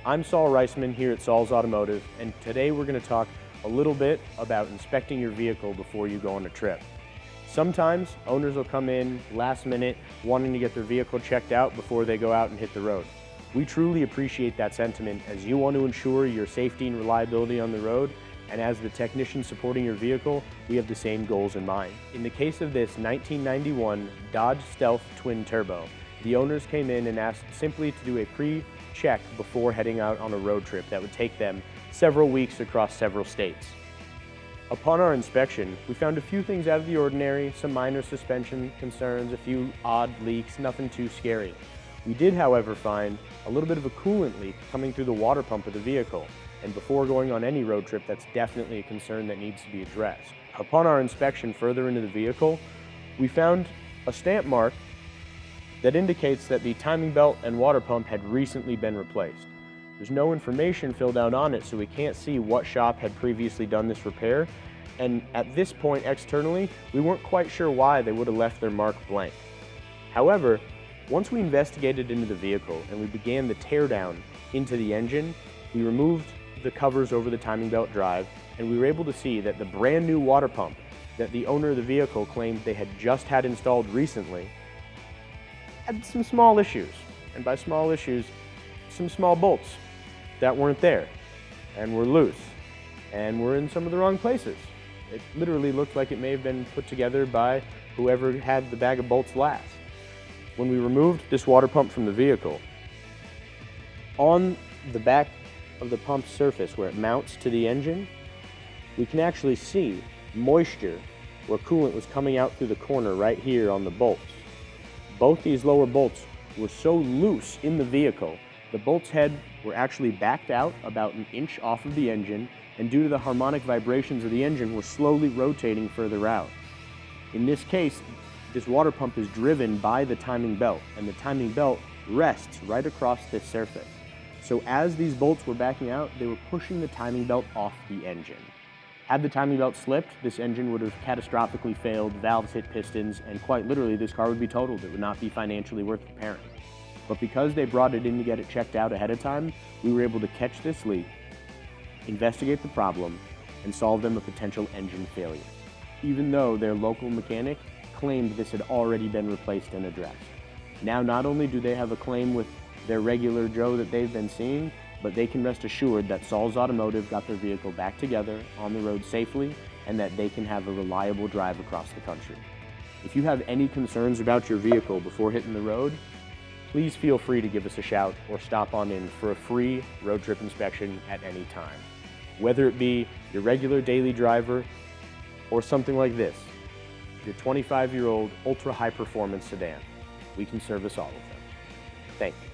I'm Saul Reisman here at Saul's Automotive, and today we're going to talk a little bit about inspecting your vehicle before you go on a trip. Sometimes owners will come in last minute wanting to get their vehicle checked out before they go out and hit the road. We truly appreciate that sentiment, as you want to ensure your safety and reliability on the road, and as the technician supporting your vehicle, we have the same goals in mind. In the case of this 1991 Dodge Stealth Twin Turbo, the owners came in and asked simply to do a pre-check before heading out on a road trip that would take them several weeks across several states. Upon our inspection, we found a few things out of the ordinary, some minor suspension concerns, a few odd leaks, nothing too scary. We did, however, find a little bit of a coolant leak coming through the water pump of the vehicle, and before going on any road trip, that's definitely a concern that needs to be addressed. Upon our inspection further into the vehicle, we found a stamp mark that indicates that the timing belt and water pump had recently been replaced. There's no information filled out on it, so we can't see what shop had previously done this repair, and at this point externally, we weren't quite sure why they would have left their mark blank. However, once we investigated into the vehicle and we began the teardown into the engine, we removed the covers over the timing belt drive, and we were able to see that the brand new water pump that the owner of the vehicle claimed they had just had installed recently had some small issues, and by small issues, some small bolts that weren't there and were loose and were in some of the wrong places. It literally looked like it may have been put together by whoever had the bag of bolts last. When we removed this water pump from the vehicle, on the back of the pump's surface where it mounts to the engine, we can actually see moisture where coolant was coming out through the corner right here on the bolts. Both these lower bolts were so loose in the vehicle, the bolt's head were actually backed out about an inch off of the engine, and due to the harmonic vibrations of the engine, were slowly rotating further out. In this case, this water pump is driven by the timing belt, and the timing belt rests right across this surface. So as these bolts were backing out, they were pushing the timing belt off the engine. Had the timing belt slipped, this engine would have catastrophically failed, valves hit pistons, and quite literally this car would be totaled. It would not be financially worth repairing. But because they brought it in to get it checked out ahead of time, we were able to catch this leak, investigate the problem, and solve them a potential engine failure, even though their local mechanic claimed this had already been replaced and addressed. Now, not only do they have a claim with their regular Joe that they've been seeing, but they can rest assured that Saul's Automotive got their vehicle back together on the road safely, and that they can have a reliable drive across the country. If you have any concerns about your vehicle before hitting the road, please feel free to give us a shout or stop on in for a free road trip inspection at any time. Whether it be your regular daily driver or something like this, your 25-year-old ultra high performance sedan, we can service all of them. Thank you.